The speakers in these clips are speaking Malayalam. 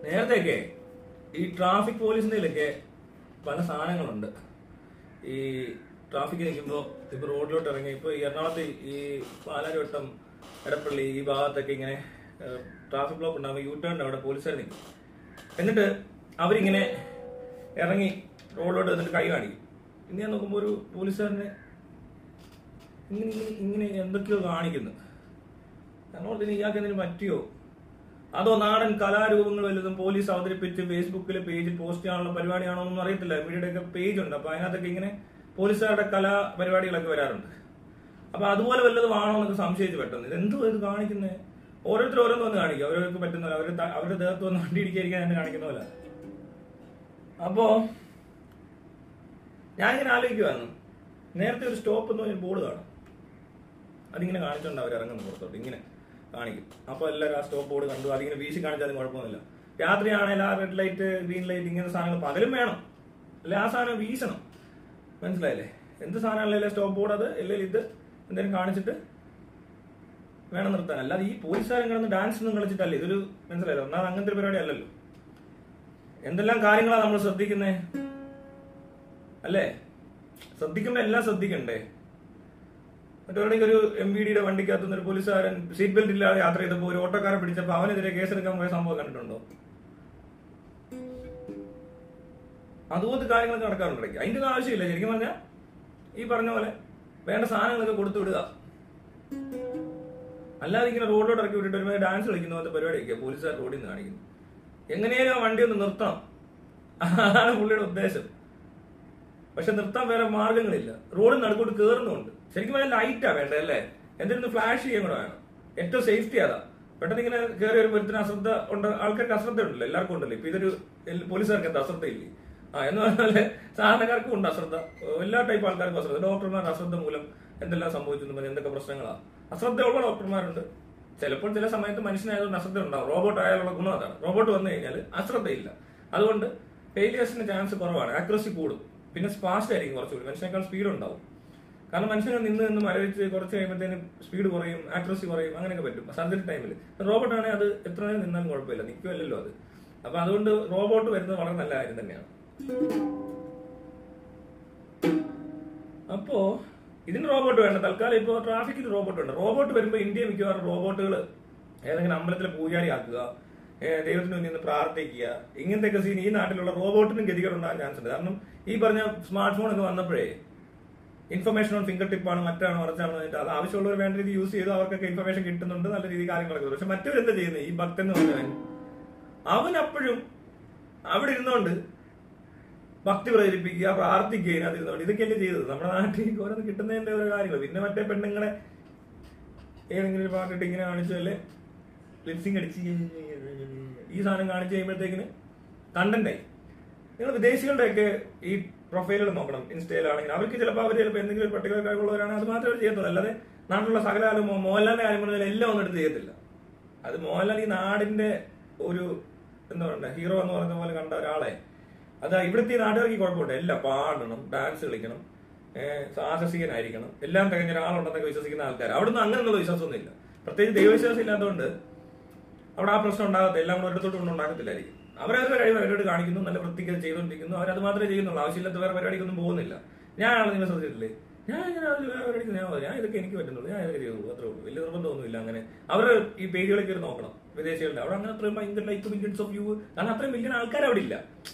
നേരത്തെയൊക്കെ ഈ ട്രാഫിക് പോലീസിന്റെയിലൊക്കെ പല സാധനങ്ങളുണ്ട്. ഈ ട്രാഫിക് നിൽക്കുമ്പോൾ ഇപ്പൊ റോഡിലോട്ട് ഇറങ്ങി ഇപ്പൊ ഈ എറണാകുളത്ത് ഈ പാലാരിവട്ടം എടപ്പള്ളി ഈ ഭാഗത്തൊക്കെ ഇങ്ങനെ ട്രാഫിക് ബ്ലോക്ക് ഉണ്ടാകുമ്പോൾ യൂട്ടേണിന്റെ അവിടെ പോലീസുകാർ നിൽക്കും. എന്നിട്ട് അവരിങ്ങനെ ഇറങ്ങി റോഡിലോട്ട് എന്നിട്ട് കൈ കാണിക്കും. ഇനി ഞാൻ നോക്കുമ്പോൾ ഒരു പോലീസുകാരനെ ഇങ്ങനെ ഇങ്ങനെ എന്തൊക്കെയോ കാണിക്കുന്നു. ഞങ്ങളോട് ഇയാൾക്ക് എന്തെങ്കിലും പറ്റിയോ, അതോ നാടൻ കലാരൂപങ്ങൾ വല്ലതും പോലീസ് അവതരിപ്പിച്ച് ഫേസ്ബുക്കിലെ പേജിൽ പോസ്റ്റ് ചെയ്യാനുള്ള പരിപാടിയാണോ എന്നൊന്നും അറിയത്തില്ല. മീഡിയയുടെ ഒക്കെ പേജ് ഉണ്ട്, അപ്പൊ അതിനകത്തൊക്കെ ഇങ്ങനെ പോലീസുകാരുടെ കലാ പരിപാടികളൊക്കെ വരാറുണ്ട്. അപ്പൊ അതുപോലെ വല്ലതും ആണോ എന്നൊക്കെ സംശയിച്ച് പെട്ടെന്ന് ഇതെന്തോ ഇത് കാണിക്കുന്നത്. ഓരോരുത്തർ ഓരോന്ന് വന്ന് കാണിക്കും, അവരവർക്ക് പറ്റുന്ന അവരുടെ ദേഹത്ത് വന്ന് വണ്ടി ഇടിക്കാതിരിക്കാൻ തന്നെ കാണിക്കുന്ന പോലെ. അപ്പോ ഞാനിങ്ങനെ ആലോചിക്കുവായിരുന്നു, നേരത്തെ ഒരു സ്റ്റോപ്പ് എന്ന് പറഞ്ഞ ബോർഡ് കാണും, അതിങ്ങനെ കാണിച്ചോണ്ട് അവർ ഇറങ്ങുന്നു പുറത്തോട്ട് ഇങ്ങനെ കാണിക്കും. അപ്പൊ എല്ലാവരും ആ സ്റ്റോപ്പ് ബോർഡ് കണ്ടു, അതിങ്ങനെ വീശി കാണിച്ചാൽ കുഴപ്പമൊന്നുമില്ല. രാത്രിയാണെങ്കിൽ ആ റെഡ് ലൈറ്റ് ഗ്രീൻ ലൈറ്റ് ഇങ്ങനെ സാധനങ്ങൾ പകലും വേണം, അല്ലെ ആ സാധനം വീശണം. മനസ്സിലായില്ലേ? എന്ത് സാധനമല്ലേ സ്റ്റോപ്പ് ബോർഡ്, അത് അല്ലെങ്കിൽ ഇത് എന്തെങ്കിലും കാണിച്ചിട്ട് വേണം നിർത്താൻ. അല്ലാതെ ഈ പോലീസുകാരൻ കിടന്ന് ഡാൻസ് ഒന്നും കളിച്ചിട്ടല്ലേ ഇതൊരു, മനസ്സിലായല്ലോ? എന്നാൽ അങ്ങനത്തെ ഒരു പരിപാടി അല്ലല്ലോ. എന്തെല്ലാം കാര്യങ്ങളാണ് നമ്മൾ ശ്രദ്ധിക്കുന്നേ, അല്ലേ? ശ്രദ്ധിക്കുമ്പോ എല്ലാം ശ്രദ്ധിക്കണ്ടേ? മറ്റൊരാണെങ്കിൽ ഒരു MVDയുടെ വണ്ടിക്കകത്തുനിന്ന് ഒരു പോലീസുകാരൻ സീറ്റ് ബെൽറ്റ് ഇല്ലാതെ യാത്ര ചെയ്തപ്പോൾ ഒരു ഓട്ടോക്കാരെ പിടിച്ചപ്പോൾ അവനെതിരെ കേസെടുക്കാൻ പോയ സംഭവം കണ്ടിട്ടുണ്ടോ? അതുപോലത്തെ കാര്യങ്ങളൊക്കെ നടക്കാറുണ്ട് ഇടയ്ക്ക്. അതിന്റെ ഒന്നും ആവശ്യമില്ല. ശരിക്കും പറഞ്ഞാൽ ഈ പറഞ്ഞ പോലെ വേണ്ട സാധനങ്ങളൊക്കെ കൊടുത്തു വിടുക, അല്ലാതെ ഇങ്ങനെ റോഡിലോട്ട് ഇറക്കി വിട്ടിട്ട് ഒരു ഡാൻസ് കളിക്കുന്ന പോലത്തെ പരിപാടിയൊക്കെ പോലീസുകാർ റോഡിൽ നിന്ന് കാണിക്കുന്നു. എങ്ങനെയാലും ആ വണ്ടി ഒന്ന് നിർത്തണം, അതാണ് പുള്ളിയുടെ ഉദ്ദേശം. പക്ഷെ നിർത്താൻ വേറെ മാർഗങ്ങളില്ല. റോഡിൽ നടുക്കോട്ട് കയറുന്നുണ്ട്. ശരിക്കും പറഞ്ഞാൽ ലൈറ്റാ വേണ്ടത്, അല്ലേ? എന്തിനൊന്ന് ഫ്ലാഷ് ചെയ്യാൻ കൂടെ വേണം. ഏറ്റവും സേഫ്റ്റി അതാ. പെട്ടെന്ന് ഇങ്ങനെ കയറി ഒരു ഒരുത്തിന് അശ്രദ്ധ ഉണ്ട്, ആൾക്കാർക്ക് അശ്രദ്ധ ഉണ്ടല്ലോ, എല്ലാവർക്കും ഉണ്ടല്ലോ. ഇപ്പൊ ഇതൊരു പോലീസുകാർക്ക് എന്താ അശ്രദ്ധ ഇല്ലേ? എന്ന് പറഞ്ഞാല് സാധാരണക്കാർക്കും ഉണ്ട് അശ്രദ്ധ, എല്ലാ ടൈപ്പ് ആൾക്കാർക്കും അശ്രദ്ധ. ഡോക്ടർമാർ അശ്രദ്ധ മൂലം എന്തെല്ലാം സംഭവിച്ചു പറഞ്ഞാൽ എന്തൊക്കെ പ്രശ്നങ്ങളാണ്. അശ്രദ്ധയുള്ള ഡോക്ടർമാരുണ്ട്. ചിലപ്പോൾ ചില സമയത്ത് മനുഷ്യനായതുകൊണ്ട് അശ്രദ്ധ ഉണ്ടാവും. റോബോട്ട് ആയാലുള്ള ഗുണം അതാണ്. റോബോട്ട് വന്നു കഴിഞ്ഞാൽ അശ്രദ്ധയില്ല, അതുകൊണ്ട് ഫെയിലിയേഴ്സിന് ചാൻസ് കുറവാണ്, ആക്യുറസി കൂടും. പിന്നെ ഫാസ്റ്റ് ആയിരിക്കും കുറച്ചുകൂടി, മനുഷ്യനേക്കാൾ സ്പീഡ് ഉണ്ടാവും. കാരണം മനുഷ്യനെ നിന്ന് മരവിച്ച് കുറച്ച് കഴിയുമ്പോഴത്തേന് സ്പീഡ് കുറയും, ആക്യുറസി കുറയും, അങ്ങനെയൊക്കെ പറ്റും സർജറി ടൈമിൽ. റോബോട്ട് ആണെങ്കിൽ അത് എത്ര നേരം നിന്നാലും കുഴപ്പമില്ല, നിൽക്കുമല്ലോ അത്. അപ്പൊ അതുകൊണ്ട് റോബോട്ട് വരുന്നത് വളരെ നല്ല കാര്യം തന്നെയാണ്. അപ്പോ ഇതിന് റോബോട്ട് വേണ്ട. തൽക്കാലം ഇപ്പോ ട്രാഫിക്കിൽ റോബോട്ട് ഉണ്ട്. റോബോട്ട് വരുമ്പോൾ ഇന്ത്യ മിക്കവാറും റോബോട്ടുകൾ ഏതെങ്കിലും അമ്പലത്തിലെ പൂജാരി ആക്കുക, ദൈവത്തിന് മുന്നിൽ നിന്ന് പ്രാർത്ഥിക്കുക, ഇങ്ങനത്തെ സീൻ ഈ നാട്ടിലുള്ള റോബോട്ടിനും ഗതികളുണ്ടാകാൻ ചാൻസ് ഉണ്ട്. കാരണം ഈ പറഞ്ഞ സ്മാർട്ട് ഫോൺ ഒക്കെ വന്നപ്പോഴേ ഇൻഫർമേഷൻ ഓൺ ഫിംഗർ ടിപ്പാണ്, മറ്റാണ് മറിച്ചാണ് പറഞ്ഞിട്ട് അത് ആവശ്യമുള്ളവർ വേണ്ട രീതി യൂസ് ചെയ്തു, അവർക്കൊക്കെ ഇൻഫർമേഷൻ കിട്ടുന്നുണ്ട്, നല്ല രീതിയിൽ കാര്യങ്ങളൊക്കെ. പക്ഷെ മറ്റവരെന്താ ചെയ്യുന്നത്? ഈ ഭക്തൻ എന്ന് പറഞ്ഞവൻ അവൻ അപ്പോഴും അവിടെ ഇരുന്നോണ്ട് ഭക്തി പ്രചരിപ്പിക്കുക, പ്രാർത്ഥിക്കുക, അതിരുന്നോണ്ട് ഇതൊക്കെയല്ലേ ചെയ്തത്. നമ്മുടെ നാട്ടിൽ ഓരോന്ന് കിട്ടുന്നതിന്റെ ഓരോ കാര്യങ്ങൾ. പിന്നെ മറ്റേ പെണ്ണുങ്ങളെ ഏതെങ്കിലും ഒരു പാട്ടിട്ട് ഇങ്ങനെ കാണിച്ചല്ലേ ലിപ്സിംഗ് അടിച്ച് ഈ സാധനം കാണിച്ചു കഴിയുമ്പോഴത്തേക്കിന് കണ്ടന്റായി. നിങ്ങൾ വിദേശികളുടെയൊക്കെ ഈ പ്രൊഫൈലുകൾ നോക്കണം. ഇൻസ്റ്റയിലാണെങ്കിൽ അവർക്ക് ചിലപ്പോൾ എന്തെങ്കിലും പർട്ടിക്കുലർ കഴിവുള്ളവരാണ്, അത് മാത്രമേ അവർ ചെയ്യത്തുള്ളൂ. അല്ലാതെ നാട്ടിലുള്ള സകല മോഹൻലാലിന്റെ കാര്യം പറഞ്ഞാൽ എല്ലാം ഒന്നും എടുത്ത് ചെയ്യത്തില്ല. അത് മോഹൻലാൽ ഈ നാടിന്റെ ഒരു എന്താ പറയുക ഹീറോ എന്ന് പറഞ്ഞ പോലെ കണ്ട ഒരാളെ, അതാ ഇവിടുത്തെ നാട്ടുകാർക്ക് കുഴപ്പമില്ല. എല്ലാം പാടണം, ഡാൻസ് കളിക്കണം, സാഹസികനായിരിക്കണം, എല്ലാം കഴിഞ്ഞ ഒരാളുണ്ടെന്നൊക്കെ വിശ്വസിക്കുന്ന ആൾക്കാർ. അവിടുന്ന് അങ്ങനെയുള്ള വിശ്വാസമൊന്നും ഇല്ല. പ്രത്യേകിച്ച് ദൈവവിശ്വാസം ഇല്ലാത്തതുകൊണ്ട് അവിടെ ആ പ്രശ്നം ഉണ്ടാകത്തില്ല. എല്ലാം കൂടെ ഒരിടത്തോട്ട് കൊണ്ട് ഉണ്ടാക്കത്തില്ലായിരിക്കും. അവരവരുടെ കഴിവ് അവരോട് കാണിക്കുന്നു, നല്ല വൃത്തിക്ക് ചെയ്തുകൊണ്ടിരിക്കുന്നു, അവരത് മാത്രമേ ചെയ്യുന്നുള്ളൂ. ആവശ്യമില്ലാത്ത വേറെ പരിപാടിക്കൊന്നും പോകുന്നില്ല. ഞാനാണ് നിങ്ങൾ ശ്രദ്ധിച്ചിട്ടില്ലേ? ഞാൻ ഇങ്ങനെ വേറെ പരിപാടിക്ക് ഞാൻ ഇതൊക്കെ എനിക്ക് പറ്റുന്നുള്ളൂ, ഞാൻ ഇതൊക്കെ ചെയ്തുള്ളൂ, അത്രേ ഉള്ളൂ. വലിയ നിർബന്ധമൊന്നുമില്ല. അങ്ങനെ അവർ ഈ പേജുകളൊക്കെ ഒരു നോക്കണം വിദേശികളുടെ. അവിടെ അങ്ങനെ അത്രയും ഭയങ്കര ലൈക്ക് മില്യൺസ് ഓഫ് വ്യൂ, കാരണം അത്രയും മില്യൺ ആൾക്കാർ അവിടെ ഇല്ല.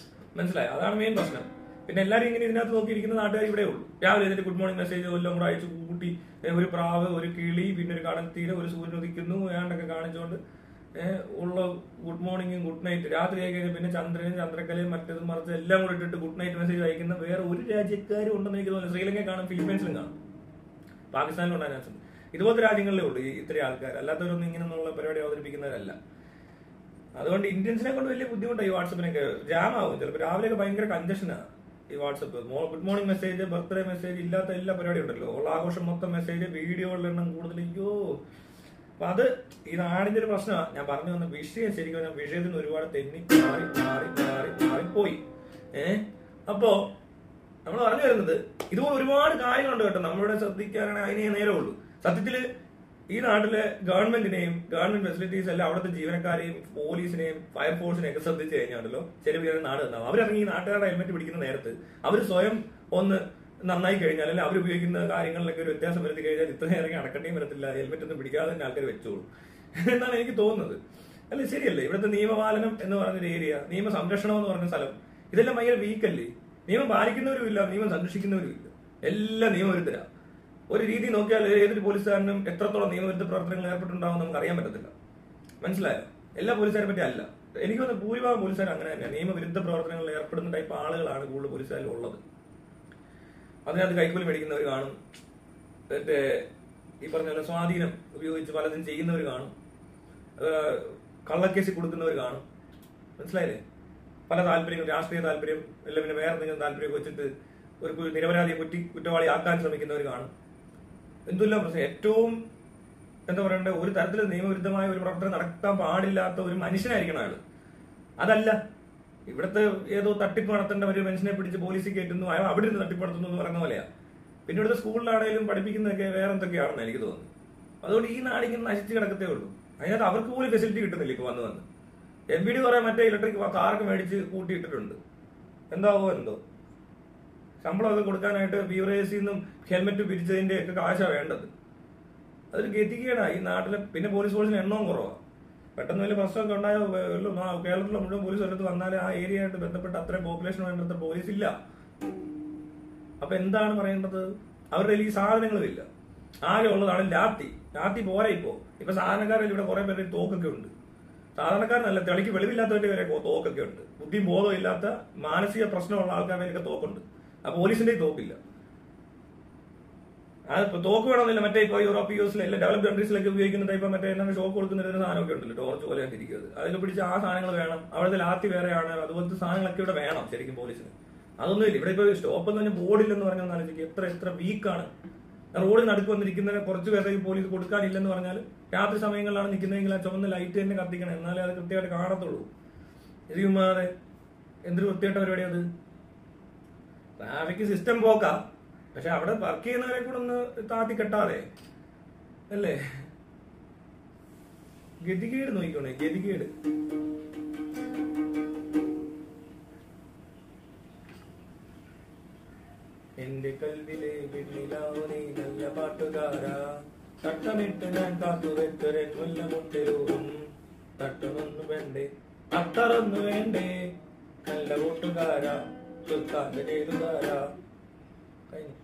മനസ്സിലായി? അതാണ് മെയിൻ പ്രശ്നം. പിന്നെ എല്ലാവരും ഇങ്ങനെ ഇതിനകത്ത് നോക്കിയിരിക്കുന്ന നാട്ടുകാർ ഇവിടെ ഉള്ളൂ. രാവിലെ എന്നിട്ട് ഗുഡ് മോർണിംഗ് മെസ്സേജ് എല്ലാം കൂടെ അയച്ചു കൂട്ടി, ഒരു പ്രാവ്, ഒരു കിളി, പിന്നെ ഒരു കടൽത്തീര, ഒരു സൂര്യൻ ഉദിക്കുന്നു ഏണ്ടൊക്കെ കാണിച്ചുകൊണ്ട് ഉള്ള ഗുഡ് മോർണിംഗും ഗുഡ് നൈറ്റ്. രാത്രി ആയി കഴിഞ്ഞാൽ പിന്നെ ചന്ദ്രനും ചന്ദ്രക്കലയും മറ്റതും മറിച്ച് എല്ലാം കൂടെ ഇട്ടിട്ട് ഗുഡ് നൈറ്റ് മെസ്സേജ് അയക്കുന്ന വേറെ ഒരു രാജ്യക്കാരും ഉണ്ടെന്ന് എനിക്ക് തോന്നുന്നു. ശ്രീലങ്കയിൽ കാണും, ഫിലിപ്പീൻസിലും കാണും, പാകിസ്ഥാനിലും ഉണ്ടാകാൻ ചാൻസ് ഉണ്ട്. ഇതുപോലത്തെ രാജ്യങ്ങളിലേ ഉള്ളൂ ഇത്രയും ആൾക്കാർ. അല്ലാത്തവരൊന്നും ഇങ്ങനെയുള്ള പരിപാടി അവതരിപ്പിക്കുന്നവരല്ല. അതുകൊണ്ട് ഇന്ത്യൻസിനെ കൊണ്ട് വലിയ ബുദ്ധിമുട്ടാണ്. ഈ വാട്സപ്പിനൊക്കെ ജാം ആവും. ചിലപ്പോൾ രാവിലെയൊക്കെ ഭയങ്കര കൺജഷനാണ് ഈ WhatsApp. Good morning message, birthday message, ഇല്ലാത്ത എല്ലാ പരിപാടി ഉണ്ടല്ലോ, ഉള്ള ആഘോഷം മൊത്തം മെസ്സേജ്, വീഡിയോകളുടെ എണ്ണം കൂടുതൽ. അയ്യോ, അപ്പൊ അത് ഈ നാടിന്റെ ഒരു പ്രശ്നമാണ്. ഞാൻ പറഞ്ഞു വന്ന വിഷയം ശരിക്കും ഞാൻ വിഷയത്തിന് ഒരുപാട് തെന്നി മാറിപ്പോയി. അപ്പോ നമ്മൾ പറഞ്ഞു വരുന്നത് ഇതുപോലെ ഒരുപാട് കാര്യങ്ങളുണ്ട് കേട്ടോ. നമ്മളിവിടെ ശ്രദ്ധിക്കാനാണെങ്കിൽ അതിനേ നേരമുള്ളൂ. സത്യത്തില് ഈ നാട്ടിലെ ഗവൺമെന്റ് ഫെസിലിറ്റീസ് എല്ലാം അവിടുത്തെ ജീവനക്കാരെയും പോലീസിനെയും ഫയർഫോഴ്സിനെയും ഒക്കെ ശ്രദ്ധിച്ചു കഴിഞ്ഞാണല്ലോ ചെറിയ ചെറിയ നാട് തന്നാവും. അവരിറങ്ങി ഈ നാട്ടുകാരുടെ ഹെൽമെറ്റ് പിടിക്കുന്ന നേരത്ത് അവർ സ്വയം ഒന്ന് നന്നായി കഴിഞ്ഞാൽ അല്ലെങ്കിൽ അവർ ഉപയോഗിക്കുന്ന കാര്യങ്ങളിലൊക്കെ ഒരു വ്യത്യാസം വരുത്തി കഴിഞ്ഞാൽ ഇത്രയും ഇറങ്ങി അടക്കേണ്ടിയും വരത്തില്ല, ഹെൽമെറ്റ് ഒന്നും പിടിക്കാതെ തന്നെ ആൾക്കാർ വെച്ചോളൂ എന്നാണ് എനിക്ക് തോന്നുന്നത്. അല്ലെ ശരിയല്ലേ? ഇവിടുത്തെ നിയമപാലനം എന്ന് പറഞ്ഞൊരു ഏരിയ, നിയമ സംരക്ഷണം എന്ന് പറഞ്ഞ സ്ഥലം, ഇതെല്ലാം ഭയങ്കര വീക്കല്ലേ? നിയമം പാലിക്കുന്നവരും ഇല്ല, നിയമം സംരക്ഷിക്കുന്നവരും ഇല്ല, എല്ലാം നിയമവിരുദ്ധരാ. ഒരു രീതി നോക്കിയാൽ ഏതൊരു പോലീസുകാരനും എത്രത്തോളം നിയമവിരുദ്ധ പ്രവർത്തനങ്ങൾ ഏർപ്പെട്ടുണ്ടാവും നമുക്ക് അറിയാൻ പറ്റത്തില്ല. മനസ്സിലായോ? എല്ലാ പോലീസുകാരെ പറ്റി അല്ല. എനിക്ക് തോന്നുന്നു ഭൂരിഭാഗം പോലീസുകാർ അങ്ങനെ തന്നെയാണ്. നിയമവിരുദ്ധ പ്രവർത്തനങ്ങളിൽ ഏർപ്പെടുന്ന ടൈപ്പ് ആളുകളാണ് കൂടുതൽ പോലീസുകാരിൽ ഉള്ളത്. അതിനകത്ത് കൈക്കൂലി മേടിക്കുന്നവർ കാണും, മറ്റേ ഈ പറഞ്ഞ പോലെ സ്വാധീനം ഉപയോഗിച്ച് പലതും ചെയ്യുന്നവർ കാണും, കള്ളക്കേസിൽ കൊടുക്കുന്നവർ കാണും. മനസ്സിലായില്ലേ? പല താല്പര്യങ്ങൾ, രാഷ്ട്രീയ താല്പര്യം, അല്ല പിന്നെ വേറെ എന്തെങ്കിലും താല്പര്യം വെച്ചിട്ട് ഒരു നിരപരാധിയെ കുറ്റവാളി ആക്കാൻ ശ്രമിക്കുന്നവർ കാണും. എന്തെല്ലാം പ്രശ്നം. ഏറ്റവും എന്താ പറയണ്ടേ, ഒരു തരത്തിൽ നിയമവിരുദ്ധമായ ഒരു പ്രവർത്തനം നടത്താൻ പാടില്ലാത്ത ഒരു മനുഷ്യനായിരിക്കണം അയാൾ. അതല്ല ഇവിടുത്തെ ഏതോ തട്ടിപ്പ് നടത്തേണ്ട ഒരു മനുഷ്യനെ പിടിച്ച് പോലീസിൽ കയറ്റുന്നു, അയാൾ അവിടെ നിന്ന് തട്ടിപ്പ് നടത്തുന്നു എന്ന് പറയുന്ന പോലെയാ. പിന്നെ ഇവിടുത്തെ സ്കൂളിലാണെങ്കിലും പഠിപ്പിക്കുന്നതൊക്കെ വേറെ എന്തൊക്കെയാണെന്ന് എനിക്ക് തോന്നുന്നു. അതുകൊണ്ട് ഈ നാടിങ്ങനെ നശിച്ച് കിടക്കത്തേ ഉള്ളൂ. അതിനകത്ത് അവർക്ക് പോലും ഫെസിലിറ്റി കിട്ടുന്നില്ല. ഇപ്പൊ വന്ന് MBD കുറെ മറ്റേ ഇലക്ട്രിക് കാറൊക്കെ മേടിച്ച് കൂട്ടിയിട്ടിട്ടുണ്ട്. എന്താവോ എന്തോ ശമ്പളമൊക്കെ കൊടുക്കാനായിട്ട് ബീവറേജിൽ നിന്നും ഹെൽമെറ്റ് പിരിച്ചതിന്റെ ഒക്കെ കാശാ വേണ്ടത്. അതൊരു ഗതികേടാ ഈ നാട്ടിലെ. പിന്നെ പോലീസ് ഫോഴ്സിന് എണ്ണവും കുറവാണ്. പെട്ടെന്ന് വലിയ പ്രശ്നമൊക്കെ ഉണ്ടായോ കേരളത്തിലെ മുഴുവൻ പോലീസ് ഒരിടത്ത് വന്നാലേ ആ ഏരിയയായിട്ട് ബന്ധപ്പെട്ട് അത്രയും പോപ്പുലേഷൻ വേണ്ടത്ര പോലീസ് ഇല്ല. അപ്പൊ എന്താണ് പറയേണ്ടത്? അവരുടെ ഈ സാധനങ്ങളും ഇല്ല. ആകെ ഉള്ളതാണ് ലാത്തി പോരാ. ഇപ്പൊ സാധാരണക്കാരിൽ ഇവിടെ കുറെ പേരുടെ തോക്കൊക്കെ ഉണ്ട്. സാധാരണക്കാരനല്ല, തെളിക്ക് വെളിവില്ലാത്തവരുടെ വരെ തോക്കൊക്കെ ഉണ്ട്. ബുദ്ധിയും ബോധവും ഇല്ലാത്ത മാനസിക പ്രശ്നമുള്ള ആൾക്കാരുടെ തോക്കുണ്ട്. ആ പോലീസിന്റെ തോക്കില്ല. അതിപ്പോ തോക്ക് വേണമെന്നില്ല. മറ്റേ ഇപ്പൊ യൂറോപ്പ് യൂസിലെ എല്ലാ ഡെവലപ്ഡ് കൺട്രീസിലൊക്കെ ഉപയോഗിക്കുന്ന ടൈപ്പ് മറ്റേ എന്താണ് ഷോക്ക് കൊടുക്കുന്ന ഒരു സാധനമൊക്കെ ഉണ്ടല്ലോ, ടോർച്ച് പോലെ ഇരിക്കുന്നത്. അതൊക്കെ പിടിച്ച് ആ സാധനങ്ങൾ വേണം. അവിടുത്തെ ലാത്തി വേറെയാണ്. അതുപോലത്തെ സാധനങ്ങളൊക്കെ ഇവിടെ വേണം ശരിക്കും പോലീസിന്. അതൊന്നുമില്ല ഇവിടെ. ഇപ്പൊ സ്റ്റോപ്പ് എന്ന് പറഞ്ഞാൽ ബോർഡില്ലെന്ന് പറഞ്ഞാൽ ആലോചിക്കുക എത്ര വീക്കാണ്. റോഡിൽ നടുക്ക് വന്നിരിക്കുന്നതിന് കുറച്ച് പേർക്ക് പോലീസ് കൊടുക്കാനില്ലെന്ന് പറഞ്ഞാൽ രാത്രി സമയങ്ങളിലാണ് നിൽക്കുന്നതെങ്കിൽ ആ ചുവന്ന ലൈറ്റ് തന്നെ കത്തിക്കണം, എന്നാലേ അത് കൃത്യമായിട്ട് കാണത്തുള്ളൂ. ഇതുമാറെ എന്തൊരു വൃത്തിയായിട്ട പരിപാടി അത്. ട്രാഫിക് സിസ്റ്റം പോക്കാ, പക്ഷെ അവിടെ വർക്ക് ചെയ്യുന്നവരെ കൂടെ ഒന്ന് താത്തി കെട്ടാതെ അല്ലേ? ഗതികേട് നോക്കിക്കോണേ, ഗതികേട്. എന്റെ കൽവിലെ വെണ്ണിലാവനെ നല്ല പാട്ടുകാരാ, തട്ടമിട്ട് ഞാൻ കാത്തുവെത്തരൻ മുല്ല മുട്ടിലൂറും. തട്ടമൊന്നു വേണ്ടേ, അത്തറൊന്നു വേണ്ടേ, നല്ല കൂട്ടുകാരാ, സുൽത്താന്റെ ചെയ്തുകാരാ. കഴിഞ്ഞു.